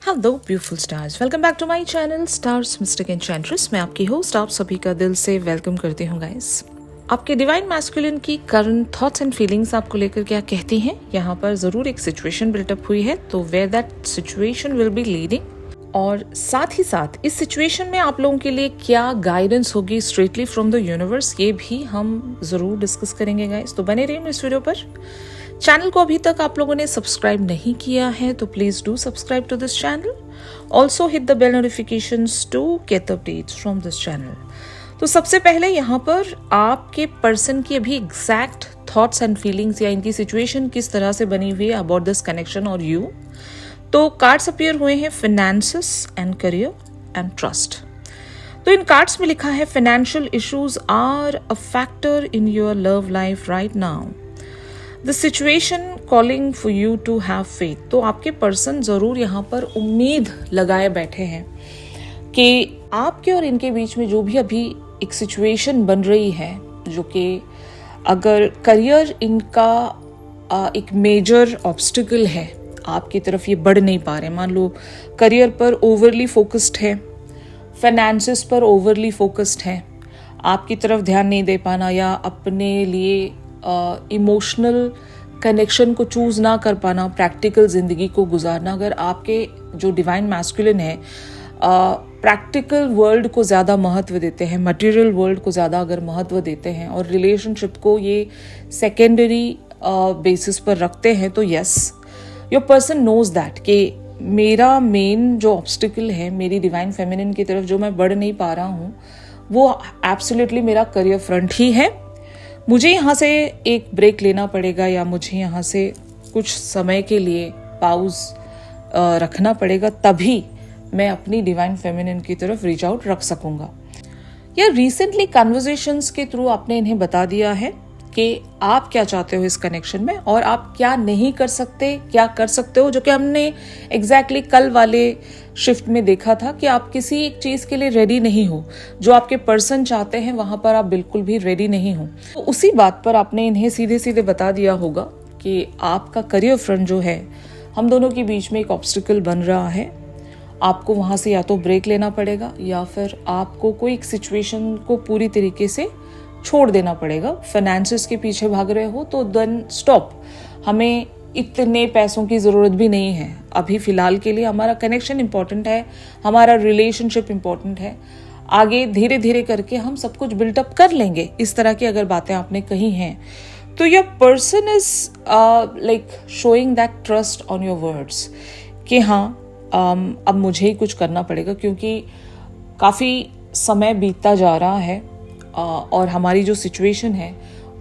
Hello beautiful stars, welcome back to my channel stars mystic enchantress. मैं आपकी host आप सभी का दिल से वेलकम करती हूँ गाइस। आपके डिवाइन मैस्कुलिन की करंट थॉट्स एंड फीलिंग्स आपको लेकर क्या कहती हैं। यहाँ पर ज़रूर एक सिचुएशन बिल्टअप हुई है, तो where that situation will be leading, और साथ ही साथ इस सिचुएशन में आप लोगों के लिए क्या गाइडेंस होगी स्ट्रेटली फ्रॉम द यूनिवर्स, ये भी हम ज़रूर डिस्कस करेंगे गाइस। तो बने रहिए इस वीडियो पर। चैनल को अभी तक आप लोगों ने सब्सक्राइब नहीं किया है तो please do subscribe to this channel. Also hit the bell notifications to get updates from this channel. तो सबसे पहले यहाँ पर आपके पर्सन की अभी एग्जैक्ट थॉट्स एंड फीलिंग्स या इनकी सिचुएशन किस तरह से बनी हुई है अबाउट दिस कनेक्शन और यू। तो कार्ड्स अपीयर हुए हैं finances and career and trust. तो इन कार्ड्स में लिखा है financial issues are a factor in your love life right now. The situation calling for you to have faith. तो आपके पर्सन जरूर यहाँ पर उम्मीद लगाए बैठे हैं कि आपके और इनके बीच में जो भी अभी एक सिचुएशन बन रही है, जो कि अगर करियर इनका एक मेजर ऑब्स्टिकल है, आपकी तरफ ये बढ़ नहीं पा रहे, मान लो करियर पर ओवरली फोकस्ड है, फाइनेंसेस पर ओवरली फोकस्ड है, आपकी तरफ ध्यान नहीं दे पाना या अपने लिए इमोशनल कनेक्शन को चूज ना कर पाना, प्रैक्टिकल जिंदगी को गुजारना। अगर आपके जो डिवाइन मैस्कुलिन है प्रैक्टिकल वर्ल्ड को ज़्यादा महत्व देते हैं, मटेरियल वर्ल्ड को ज़्यादा अगर महत्व देते हैं और रिलेशनशिप को ये सेकेंडरी बेसिस पर रखते हैं, तो yes your person knows that कि मेरा मेन जो ऑब्स्टिकल है मेरी डिवाइन फेमिनिन की तरफ जो मैं बढ़ नहीं पा रहा हूँ, वो एब्सोल्युटली मेरा करियर फ्रंट ही है। मुझे यहाँ से एक ब्रेक लेना पड़ेगा या मुझे यहाँ से कुछ समय के लिए पाउज रखना पड़ेगा, तभी मैं अपनी डिवाइन फेमिनिन की तरफ रीच आउट रख सकूंगा। या रिसेंटली कन्वर्सेशंस के थ्रू आपने इन्हें बता दिया है कि आप क्या चाहते हो इस कनेक्शन में और आप क्या नहीं कर सकते, क्या कर सकते हो, जो कि हमने एग्जैक्टली कल वाले शिफ्ट में देखा था कि आप किसी एक चीज़ के लिए रेडी नहीं हो, जो आपके पर्सन चाहते हैं वहाँ पर आप बिल्कुल भी रेडी नहीं हो। तो उसी बात पर आपने इन्हें सीधे सीधे बता दिया होगा कि आपका करियर फ्रंट जो है, हम दोनों के बीच में एक ऑब्स्टिकल बन रहा है। आपको वहाँ से या तो ब्रेक लेना पड़ेगा या फिर आपको कोई एक सिचुएशन को पूरी तरीके से छोड़ देना पड़ेगा। फाइनेंसेस के पीछे भाग रहे हो तो देन स्टॉप, हमें इतने पैसों की ज़रूरत भी नहीं है अभी फ़िलहाल के लिए। हमारा कनेक्शन इम्पॉर्टेंट है, हमारा रिलेशनशिप इम्पॉर्टेंट है, आगे धीरे धीरे करके हम सब कुछ बिल्टअप कर लेंगे। इस तरह की अगर बातें आपने कही हैं तो your person is like showing that trust on your words कि हाँ अब मुझे ही कुछ करना पड़ेगा, क्योंकि काफ़ी समय बीतता जा रहा है और हमारी जो सिचुएशन है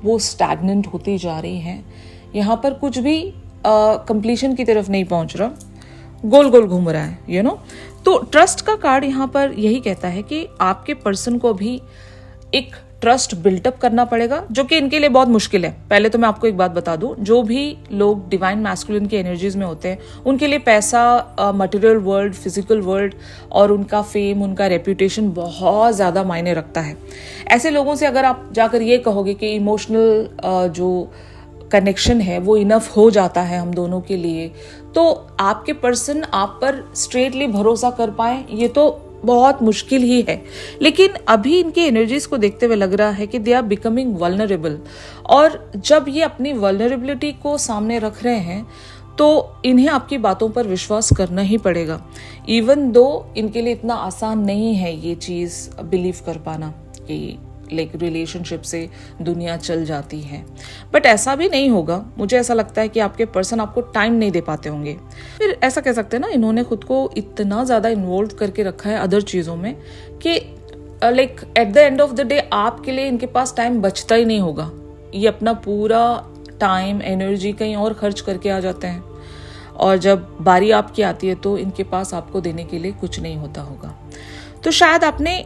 वो स्टैग्नेंट होती जा रही है। यहाँ पर कुछ भी कंप्लीशन की तरफ नहीं पहुँच रहा, गोल गोल घूम रहा है, यू नो। तो ट्रस्ट का कार्ड यहाँ पर यही कहता है कि आपके पर्सन को भी एक ट्रस्ट बिल्टअप करना पड़ेगा, जो कि इनके लिए बहुत मुश्किल है। पहले तो मैं आपको एक बात बता दूं, जो भी लोग डिवाइन मैस्कुलिन की एनर्जीज में होते हैं उनके लिए पैसा, मटेरियल वर्ल्ड, फिजिकल वर्ल्ड और उनका फेम, उनका रेप्यूटेशन बहुत ज़्यादा मायने रखता है। ऐसे लोगों से अगर आप जाकर ये कहोगे कि इमोशनल जो कनेक्शन है वो इनफ हो जाता है हम दोनों के लिए, तो आपके पर्सन आप पर स्ट्रेटली भरोसा कर पाए, ये तो बहुत मुश्किल ही है। लेकिन अभी इनके एनर्जीज को देखते हुए लग रहा है कि दे आर बिकमिंग वल्नरेबल, और जब ये अपनी वल्नरेबिलिटी को सामने रख रहे हैं तो इन्हें आपकी बातों पर विश्वास करना ही पड़ेगा। इवन दो इनके लिए इतना आसान नहीं है ये चीज़ बिलीव कर पाना कि लाइक रिलेशनशिप से दुनिया चल जाती है, बट ऐसा भी नहीं होगा। मुझे ऐसा लगता है कि आपके पर्सन आपको टाइम नहीं दे पाते होंगे। फिर ऐसा कह सकते हैं ना, इन्होंने खुद को इतना ज़्यादा इन्वॉल्व करके रखा है अदर चीज़ों में कि like at the end of the day आपके लिए इनके पास टाइम बचता ही नहीं होगा। ये अपना पूरा टाइम, एनर्जी कहीं और खर्च करके आ जाते हैं, और जब बारी आपकी आती है तो इनके पास आपको देने के लिए कुछ नहीं होता होगा। तो शायद आपने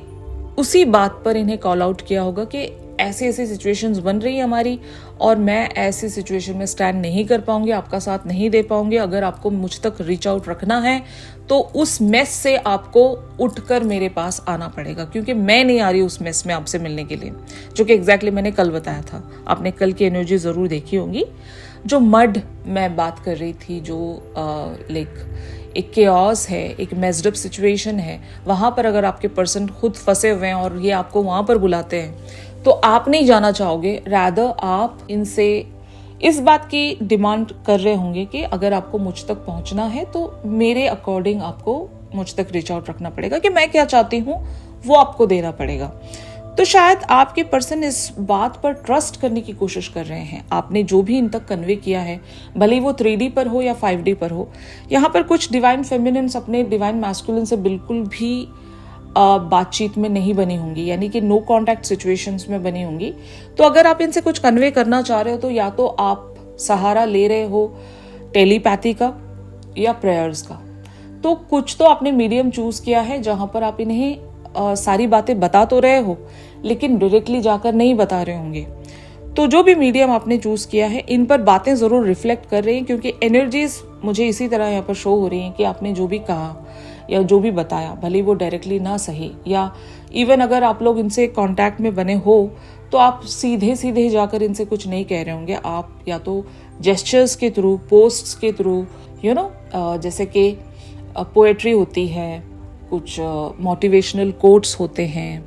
उसी बात पर इन्हें कॉल आउट किया होगा कि ऐसी ऐसी सिचुएशंस बन रही है हमारी और मैं ऐसी सिचुएशन में स्टैंड नहीं कर पाऊंगी, आपका साथ नहीं दे पाऊंगी। अगर आपको मुझ तक रीच आउट रखना है तो उस मेस से आपको उठकर मेरे पास आना पड़ेगा, क्योंकि मैं नहीं आ रही उस मेस में आपसे मिलने के लिए, जो कि एग्जैक्टली मैंने कल बताया था। आपने कल की एनर्जी ज़रूर देखी होगी। जो मड मैं बात कर रही थी, जो लाइक एक केओस है, एक मेस्ड अप सिचुएशन है, वहाँ पर अगर आपके पर्सन खुद फंसे हुए हैं और ये आपको वहाँ पर बुलाते हैं तो आप नहीं जाना चाहोगे। रैदर आप इनसे इस बात की डिमांड कर रहे होंगे कि अगर आपको मुझ तक पहुंचना है तो मेरे अकॉर्डिंग आपको मुझ तक रीच आउट रखना पड़ेगा कि मैं क्या चाहती हूँ वो आपको देना पड़ेगा। तो शायद आपके पर्सन इस बात पर ट्रस्ट करने की कोशिश कर रहे हैं। आपने जो भी इन तक कन्वे किया है, भले ही वो 3D पर हो या 5D पर हो, यहाँ पर कुछ डिवाइन फेमिनिन्स अपने डिवाइन मैस्कुलिन से बिल्कुल भी बातचीत में नहीं बनी होंगी, यानी कि नो कॉन्टैक्ट सिचुएशंस में बनी होंगी। तो अगर आप इनसे कुछ कन्वे करना चाह रहे हो तो या तो आप सहारा ले रहे हो टेलीपैथी का या प्रेयर्स का। तो कुछ तो आपने मीडियम चूज किया है जहां पर आप इन्हें सारी बातें बता तो रहे हो लेकिन डायरेक्टली जाकर नहीं बता रहे होंगे। तो जो भी मीडियम आपने चूज किया है, इन पर बातें जरूर रिफ्लेक्ट कर रही हैं, क्योंकि एनर्जीज मुझे इसी तरह यहाँ पर शो हो रही हैं कि आपने जो भी कहा या जो भी बताया, भले वो डायरेक्टली ना सही, या इवन अगर आप लोग इनसे कांटेक्ट में बने हो तो आप सीधे सीधे जाकर इनसे कुछ नहीं कह रहे होंगे। आप या तो जेस्चर्स के थ्रू, पोस्ट्स के थ्रू, जैसे कि पोएट्री होती है, कुछ मोटिवेशनल कोट्स होते हैं,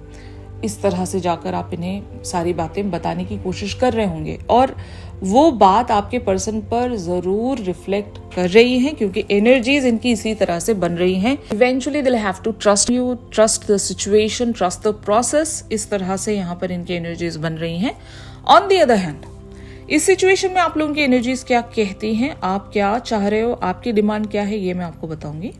इस तरह से जाकर आप इन्हें सारी बातें बताने की कोशिश कर रहे होंगे और वो बात आपके पर्सन पर जरूर रिफ्लेक्ट कर रही है, क्योंकि एनर्जीज इनकी इसी तरह से बन रही हैं। Eventually they have to trust you, trust the situation, trust the process. इस तरह से यहाँ पर इनकी एनर्जीज बन रही हैं। ऑन द अदर हैंड, इस सिचुएशन में आप लोगों की एनर्जीज क्या कहती हैं, आप क्या चाह रहे हो, आपकी डिमांड क्या है, ये मैं आपको बताऊंगी।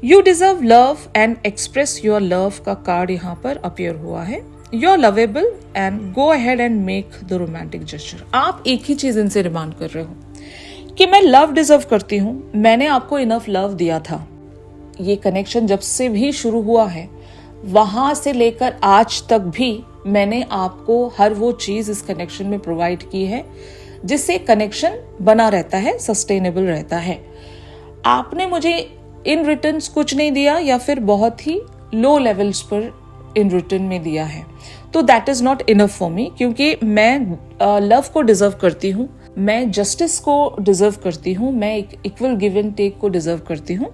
You deserve love and express your love का कार्ड यहाँ पर अपीयर हुआ है। You're lovable and go ahead and make the romantic gesture। आप एक ही चीज इनसे डिमांड कर रहे हो कि मैं लव डिजर्व करती हूँ, मैंने आपको इनफ लव दिया था। ये कनेक्शन जब से भी शुरू हुआ है वहां से लेकर आज तक भी मैंने आपको हर वो चीज इस कनेक्शन में प्रोवाइड की है जिससे कनेक्शन बना रहता है, सस्टेनेबल रहता है। आपने मुझे इन रिटर्न कुछ नहीं दिया या फिर बहुत ही लो लेवल्स पर इन रिटर्न में दिया है, तो that is not enough for me, क्योंकि मैं लव को डिजर्व करती हूँ, मैं जस्टिस को डिजर्व करती हूँ, मैं एक इक्वल गिव एंड टेक को डिजर्व करती हूँ।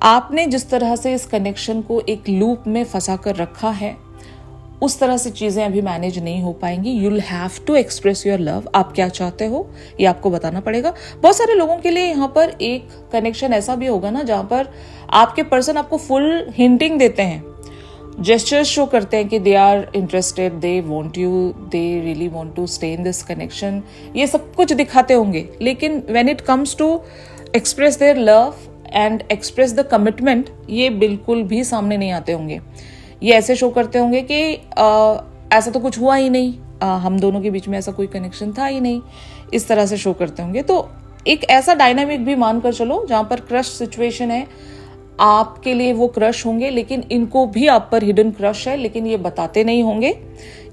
आपने जिस तरह से इस कनेक्शन को एक लूप में फंसा कर रखा है उस तरह से चीजें अभी मैनेज नहीं हो पाएंगी। You will have to express your love. आप क्या चाहते हो ये आपको बताना पड़ेगा। बहुत सारे लोगों के लिए यहाँ पर एक कनेक्शन ऐसा भी होगा ना जहाँ पर आपके पर्सन आपको फुल हिंटिंग देते हैं, जेस्चर्स शो करते हैं कि they are interested, they want you, they really want to stay in this connection, ये सब कुछ दिखाते होंगे। लेकिन when it comes to express their love and express the commitment, ये बिल्कुल भी सामने नहीं आते होंगे। ये ऐसे शो करते होंगे कि ऐसा तो कुछ हुआ ही नहीं, हम दोनों के बीच में ऐसा कोई कनेक्शन था ही नहीं, इस तरह से शो करते होंगे। तो एक ऐसा डायनामिक भी मानकर चलो जहां पर क्रश सिचुएशन है, आपके लिए वो क्रश होंगे लेकिन इनको भी आप पर हिडन क्रश है, लेकिन ये बताते नहीं होंगे।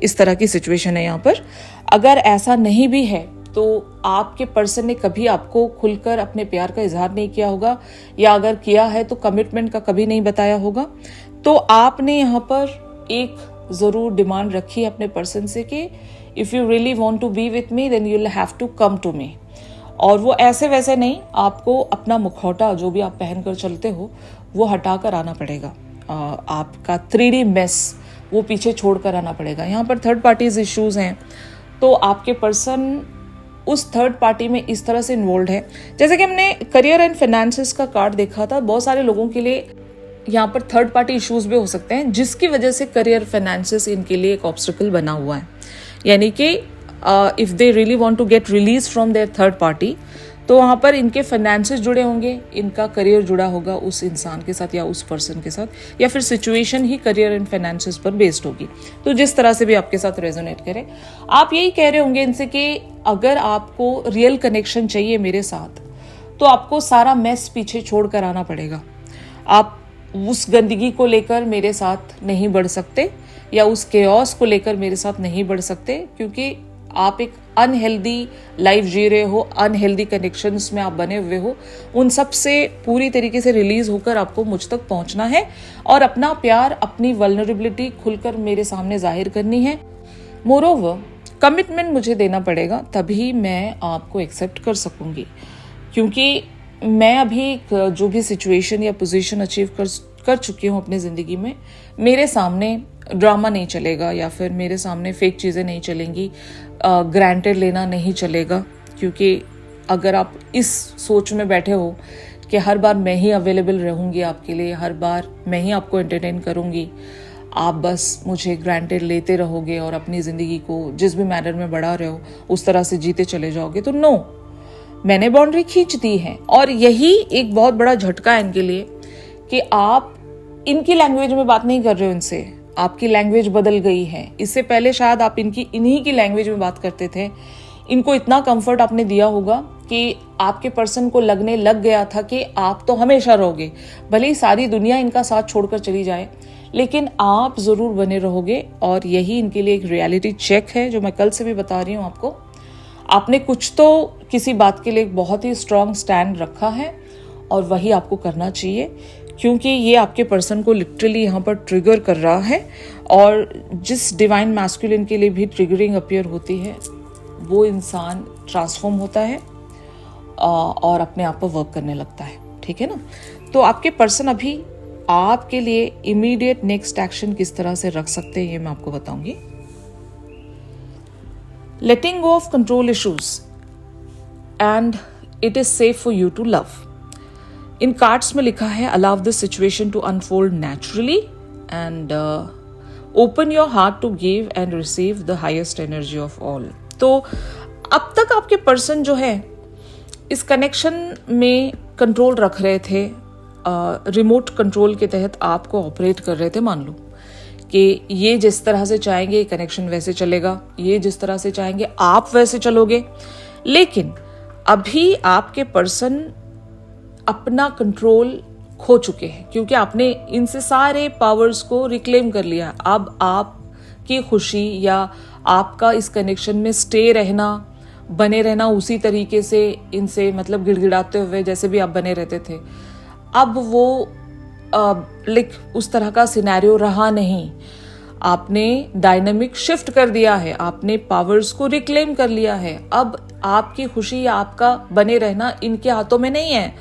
इस तरह की सिचुएशन है यहाँ पर। अगर ऐसा नहीं भी है तो आपके पर्सन ने कभी आपको खुलकर अपने प्यार का इजहार नहीं किया होगा, या अगर किया है तो कमिटमेंट का कभी नहीं बताया होगा। तो आपने यहाँ पर एक जरूर डिमांड रखी है अपने पर्सन से कि if you really want to be with me then you will have to come to me. और वो ऐसे वैसे नहीं, आपको अपना मुखौटा जो भी आप पहनकर चलते हो वो हटाकर आना पड़ेगा। आपका 3D मेस वो पीछे छोड़कर आना पड़ेगा। यहाँ पर थर्ड पार्टीज इश्यूज हैं, तो आपके पर्सन उस थर्ड पार्टी में इस तरह से इन्वॉल्व है। जैसे कि हमने करियर एंड फाइनेंसेस का कार्ड देखा था, बहुत सारे लोगों के लिए यहाँ पर थर्ड पार्टी इश्यूज भी हो सकते हैं जिसकी वजह से करियर फाइनेंसेस इनके लिए एक ऑब्स्टिकल बना हुआ है। यानी कि if they really want to get release from their third party, तो वहाँ पर इनके फाइनेंसेस जुड़े होंगे, इनका करियर जुड़ा होगा उस इंसान के साथ या उस पर्सन के साथ, या फिर situation he career and finances पर बेस्ड होगी। तो जिस तरह से भी आपके साथ रेजोनेट करे, आप यही कह रहे होंगे इनसे कि अगर आपको रियल कनेक्शन चाहिए मेरे साथ तो आपको सारा मेस पीछे छोड़ कर आना पड़ेगा। आप उस गंदगी को लेकर मेरे साथ नहीं बढ़ सकते या उस केओस को लेकर मेरे साथ नहीं बढ़ सकते, क्योंकि आप एक अनहेल्दी लाइफ जी रहे हो, अनहेल्दी कनेक्शंस में आप बने हुए हो। उन सब से पूरी तरीके से रिलीज होकर आपको मुझ तक पहुंचना है और अपना प्यार, अपनी वल्नरेबिलिटी खुलकर मेरे सामने जाहिर करनी है। मोरोवर कमिटमेंट मुझे देना पड़ेगा, तभी मैं आपको एक्सेप्ट कर सकूंगी, क्योंकि मैं अभी जो भी सिचुएशन या पोजीशन अचीव कर चुकी हूँ अपनी ज़िंदगी में, मेरे सामने ड्रामा नहीं चलेगा या फिर मेरे सामने फेक चीज़ें नहीं चलेंगी, ग्रांटेड लेना नहीं चलेगा। क्योंकि अगर आप इस सोच में बैठे हो कि हर बार मैं ही अवेलेबल रहूँगी आपके लिए, हर बार मैं ही आपको एंटरटेन करूँगी, आप बस मुझे ग्रांटेड लेते रहोगे और अपनी ज़िंदगी को जिस भी मैनर में बढ़ा रहे हो उस तरह से जीते चले जाओगे, तो नो, मैंने बाउंड्री खींच दी है। और यही एक बहुत बड़ा झटका है इनके लिए कि आप इनकी लैंग्वेज में बात नहीं कर रहे हो इनसे, आपकी लैंग्वेज बदल गई है। इससे पहले शायद आप इन्हीं की लैंग्वेज में बात करते थे। इनको इतना कंफर्ट आपने दिया होगा कि आपके पर्सन को लगने लग गया था कि आप तो हमेशा रहोगे, भले ही सारी दुनिया इनका साथ छोड़कर चली जाए, लेकिन आप जरूर बने रहोगे। और यही इनके लिए एक रियलिटी चेक है जो मैं कल से भी बता रही हूँ आपको। आपने कुछ तो किसी बात के लिए एक बहुत ही स्ट्रांग स्टैंड रखा है और वही आपको करना चाहिए, क्योंकि ये आपके पर्सन को लिटरली यहाँ पर ट्रिगर कर रहा है। और जिस डिवाइन मैस्कुलिन के लिए भी ट्रिगरिंग अपीयर होती है, वो इंसान ट्रांसफॉर्म होता है और अपने आप पर वर्क करने लगता है। ठीक है ना? तो आपके पर्सन अभी आपके लिए इमीडिएट नेक्स्ट एक्शन किस तरह से रख सकते हैं, ये मैं आपको बताऊंगी। Letting go of control issues and it is safe for you to love. इन कार्ड्स में लिखा है, allow this situation to unfold naturally and open your heart to give and receive the highest energy of all. तो अब तक आपके person जो है इस कनेक्शन में कंट्रोल रख रहे थे, रिमोट कंट्रोल के तहत आपको ऑपरेट कर रहे थे। मान लो कि ये जिस तरह से चाहेंगे कनेक्शन वैसे चलेगा, ये जिस तरह से चाहेंगे आप वैसे चलोगे। लेकिन अभी आपके पर्सन अपना कंट्रोल खो चुके हैं, क्योंकि आपने इनसे सारे पावर्स को रिक्लेम कर लिया। अब आपकी खुशी या आपका इस कनेक्शन में स्टे रहना, बने रहना उसी तरीके से इनसे, मतलब गिड़गिड़ाते हुए जैसे भी आप बने रहते थे, अब वो उस तरह का सिनेरियो रहा नहीं। आपने डायनामिक शिफ्ट कर दिया है, आपने पावर्स को रिक्लेम कर लिया है। अब आपकी खुशी या आपका बने रहना इनके हाथों में नहीं है।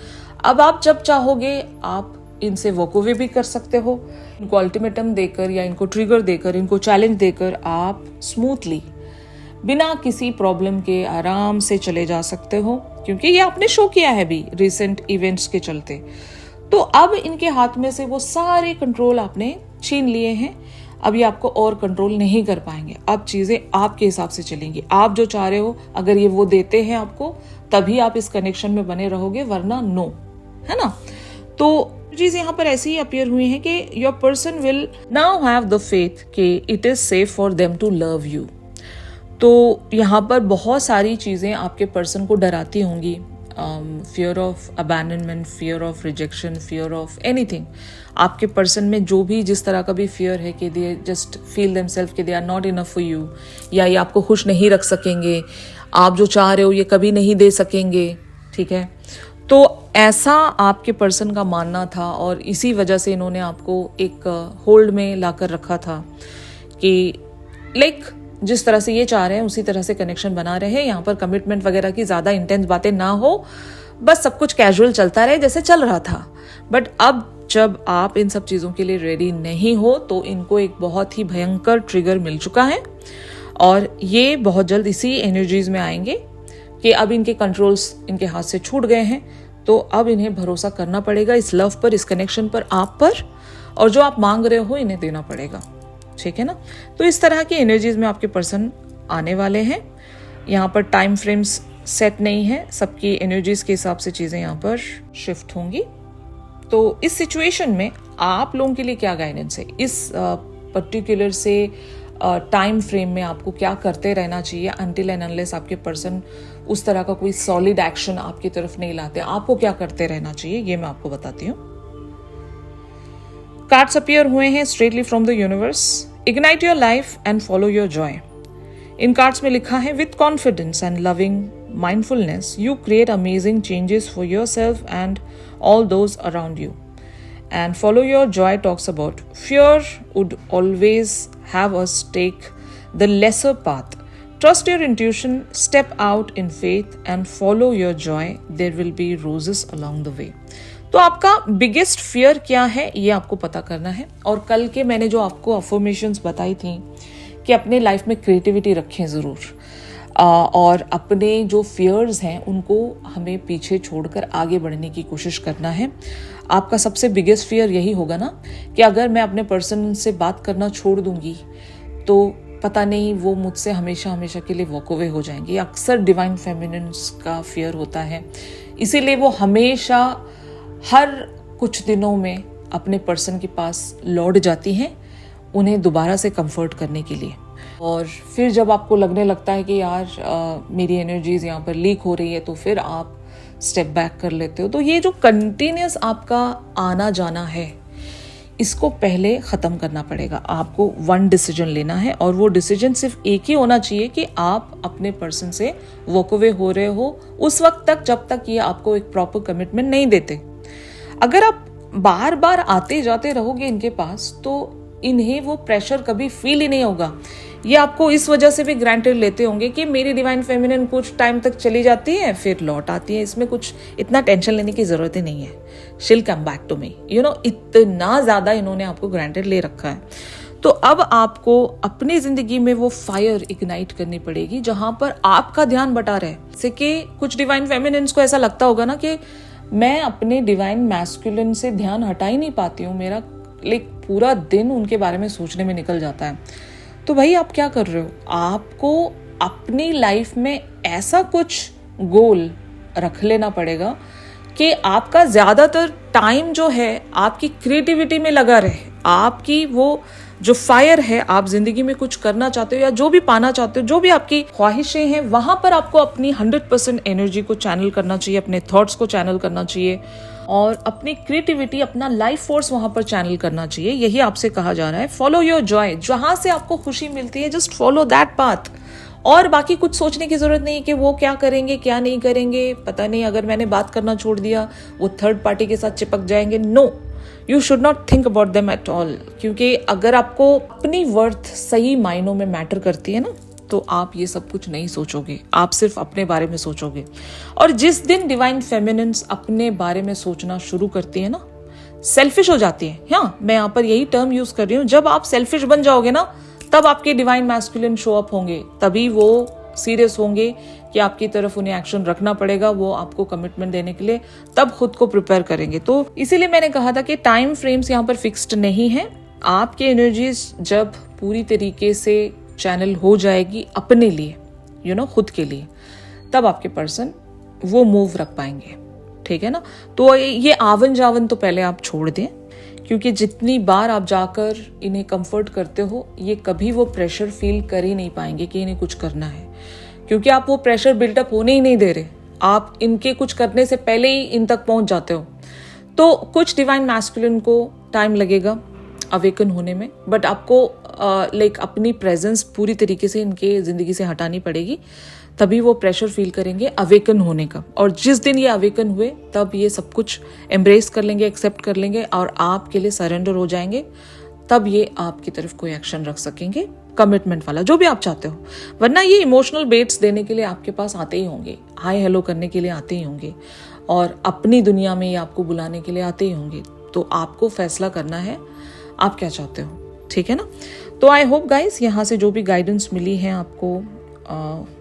अब आप जब चाहोगे आप इनसे वॉक अवे भी कर सकते हो। इनको अल्टीमेटम देकर या इनको ट्रिगर देकर, इनको चैलेंज देकर आप स्मूथली बिना किसी प्रॉब्लम के आराम से चले जा सकते हो, क्योंकि ये आपने शो किया है भी रिसेंट इवेंट्स के चलते। तो अब इनके हाथ में से वो सारे कंट्रोल आपने छीन लिए हैं। अब ये आपको और कंट्रोल नहीं कर पाएंगे। अब चीजें आपके हिसाब से चलेंगी। आप जो चाह रहे हो, अगर ये वो देते हैं आपको, तभी आप इस कनेक्शन में बने रहोगे, वरना नो, है ना? तो चीज यहाँ पर ऐसी ही अपीयर हुई है कि your person will now have the faith कि it is safe for them to love you. तो यहाँ पर बहुत सारी चीजें आपके पर्सन को डराती होंगी। Fear of abandonment, fear of rejection, fear of anything. आपके पर्सन में जो भी जिस तरह का भी फियर है कि दे जस्ट फील देमसेल्फ कि they are not enough for you, या ये आपको खुश नहीं रख सकेंगे, आप जो चाह रहे हो ये कभी नहीं दे सकेंगे। ठीक है? तो ऐसा आपके पर्सन का मानना था और इसी वजह से इन्होंने आपको एक होल्ड में लाकर रखा था कि जिस तरह से ये चाह रहे हैं उसी तरह से कनेक्शन बना रहे हैं। यहाँ पर कमिटमेंट वगैरह की ज्यादा इंटेंस बातें ना हो, बस सब कुछ कैजुअल चलता रहे जैसे चल रहा था। बट अब जब आप इन सब चीजों के लिए रेडी नहीं हो, तो इनको एक बहुत ही भयंकर ट्रिगर मिल चुका है और ये बहुत जल्द इसी एनर्जीज में आएंगे कि अब इनके कंट्रोल्स इनके हाथ से छूट गए हैं। तो अब इन्हें भरोसा करना पड़ेगा इस लव पर, इस कनेक्शन पर, आप पर, और जो आप मांग रहे हो इन्हें देना पड़ेगा। ठीक है ना? तो इस तरह की एनर्जीज में आपके पर्सन आने वाले हैं। यहाँ पर टाइम फ्रेम्स सेट नहीं है, सबकी एनर्जीज के हिसाब से चीजें यहाँ पर शिफ्ट होंगी। तो इस सिचुएशन में आप लोगों के लिए क्या गाइडेंस है, इस पर्टिकुलर से टाइम फ्रेम में आपको क्या करते रहना चाहिए अनटिल एंड अनलेस आपके पर्सन उस तरह का कोई सॉलिड एक्शन आपकी तरफ नहीं लाते, आपको क्या करते रहना चाहिए, ये मैं आपको बताती हूँ। कार्ड्स अपीयर हुए हैं straightly from the universe. Ignite your life and follow your Joy. In cards में लिखा है, with confidence and loving mindfulness, you create amazing changes for yourself and all those around you. And follow your joy talks about fear would always have us take the lesser path Trust your intuition, step out in faith and follow your joy. There will be roses along the way. तो आपका biggest fear क्या है ये आपको पता करना है। और कल के मैंने जो आपको अफर्मेशंस बताई थी कि अपने लाइफ में क्रिएटिविटी रखें ज़रूर, और अपने जो फियर्स हैं उनको हमें पीछे छोड़कर आगे बढ़ने की कोशिश करना है। आपका सबसे बिगेस्ट फियर यही होगा ना कि अगर मैं अपने पर्सन से बात करना छोड़ दूंगी तो पता नहीं वो मुझसे हमेशा हमेशा के लिए वॉक अवे हो जाएंगे। अक्सर डिवाइन फेमिनिन्स का फियर होता है, इसीलिए वो हमेशा हर कुछ दिनों में अपने पर्सन के पास लौट जाती हैं उन्हें दोबारा से कंफर्ट करने के लिए। और फिर जब आपको लगने लगता है कि यार मेरी एनर्जीज यहाँ पर लीक हो रही है तो फिर आप स्टेप बैक कर लेते हो। तो ये जो कंटिन्यूस आपका आना जाना है इसको पहले ख़त्म करना पड़ेगा। आपको वन डिसीजन लेना है और वो डिसीजन सिर्फ एक ही होना चाहिए कि आप अपने पर्सन से वॉक अवे हो रहे हो उस वक्त तक जब तक ये आपको एक प्रॉपर कमिटमेंट नहीं देते। अगर आप बार बार आते जाते रहोगे इनके पास तो इन्हें वो प्रेशर कभी फील ही नहीं होगा। ये आपको इस वजह से भी ग्रांटेड लेते होंगे कि मेरी डिवाइन फेमिनिन कुछ टाइम तक चली जाती है फिर लौट आती है, इसमें कुछ इतना टेंशन लेने की जरूरत ही नहीं है, शील कम बैक टू मी, इतना ज्यादा इन्होंने आपको ग्रांटेड ले रखा है। तो अब आपको अपनी जिंदगी में वो फायर इग्नाइट करनी पड़ेगी जहां पर आपका ध्यान बटा रहे। जैसे कि कुछ डिवाइन फेमिनिन्स को ऐसा लगता होगा ना कि मैं अपने डिवाइन मैस्कुलिन से ध्यान हटा ही नहीं पाती हूँ, मेरा पूरा दिन उनके बारे में सोचने में निकल जाता है। तो भाई आप क्या कर रहे हो? आपको अपनी लाइफ में ऐसा कुछ गोल रख लेना पड़ेगा कि आपका ज्यादातर टाइम जो है आपकी क्रिएटिविटी में लगा रहे। आपकी वो जो फायर है, आप जिंदगी में कुछ करना चाहते हो या जो भी पाना चाहते हो, जो भी आपकी ख्वाहिशें हैं, वहां पर आपको अपनी 100% एनर्जी को चैनल करना चाहिए, अपने थॉट्स को चैनल करना चाहिए और अपनी क्रिएटिविटी, अपना लाइफ फोर्स वहां पर चैनल करना चाहिए। यही आपसे कहा जा रहा है। फॉलो योर जॉय, जहां से आपको खुशी मिलती है जस्ट फॉलो दैट पाथ। और बाकी कुछ सोचने की जरूरत नहीं कि वो क्या करेंगे क्या नहीं करेंगे, पता नहीं अगर मैंने बात करना छोड़ दिया वो थर्ड पार्टी के साथ चिपक जाएंगे। No, you should not think about them at all. क्योंकि अगर आपको अपनी वर्थ सही मायनों में मैटर करती है ना तो आप ये सब कुछ नहीं सोचोगे, आप सिर्फ अपने बारे में सोचोगे। और जिस दिन डिवाइन फेमिनिन्स अपने बारे में सोचना शुरू करती है ना, सेल्फिश हो जाती है। हाँ, मैं यहाँ पर यही टर्म यूज कर रही हूँ। जब आप सेल्फिश बन जाओगे ना तब आपके डिवाइन मैस्कुलिन शो अप होंगे, तभी वो सीरियस होंगे कि आपकी तरफ उन्हें एक्शन रखना पड़ेगा, वो आपको कमिटमेंट देने के लिए तब खुद को प्रिपेयर करेंगे। तो इसीलिए मैंने कहा था कि टाइम फ्रेम्स यहाँ पर फिक्स्ड नहीं है। आपकी एनर्जीज जब पूरी तरीके से चैनल हो जाएगी अपने लिए, खुद के लिए, तब आपके पर्सन वो मूव रख पाएंगे। ठीक है ना? तो ये आवन जावन तो पहले आप छोड़ दें, क्योंकि जितनी बार आप जाकर इन्हें कंफर्ट करते हो ये कभी वो प्रेशर फील कर ही नहीं पाएंगे कि इन्हें कुछ करना है, क्योंकि आप वो प्रेशर बिल्डअप होने ही नहीं दे रहे। आप इनके कुछ करने से पहले ही इन तक पहुंच जाते हो। तो कुछ डिवाइन मैस्कुलिन को टाइम लगेगा अवेकन होने में, बट आपको अपनी प्रेजेंस पूरी तरीके से इनके जिंदगी से हटानी पड़ेगी, तभी वो प्रेशर फील करेंगे अवेकन होने का। और जिस दिन ये अवेकन हुए तब ये सब कुछ एम्ब्रेस कर लेंगे, एक्सेप्ट कर लेंगे और आपके लिए सरेंडर हो जाएंगे। तब ये आपकी तरफ कोई एक्शन रख सकेंगे, कमिटमेंट वाला, जो भी आप चाहते हो। वरना ये इमोशनल बेट्स देने के लिए आपके पास आते ही होंगे, हाय हेलो करने के लिए आते ही होंगे और अपनी दुनिया में ये आपको बुलाने के लिए आते ही होंगे। तो आपको फैसला करना है आप क्या चाहते हो। ठीक है ना? तो आई होप गाइस यहाँ से जो भी गाइडेंस मिली है आपको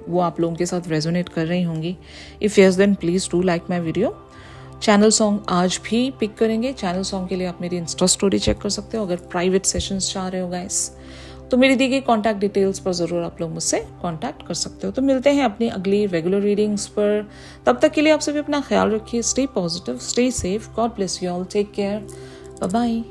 वो आप लोगों के साथ रेजोनेट कर रही होंगी। If yes then please do like my video. Channel song आज भी पिक करेंगे। चैनल सॉन्ग के लिए आप मेरी इंस्टा स्टोरी चेक कर सकते हो। अगर प्राइवेट सेशंस चाह रहे हो गाइस तो मेरी दी गई कॉन्टैक्ट डिटेल्स पर ज़रूर आप लोग मुझसे कॉन्टैक्ट कर सकते हो। तो मिलते हैं अपनी अगली रेगुलर रीडिंग्स पर। तब तक के लिए आप सभी अपना ख्याल रखिए। Stay positive, stay safe, God bless you all, take care, bye bye.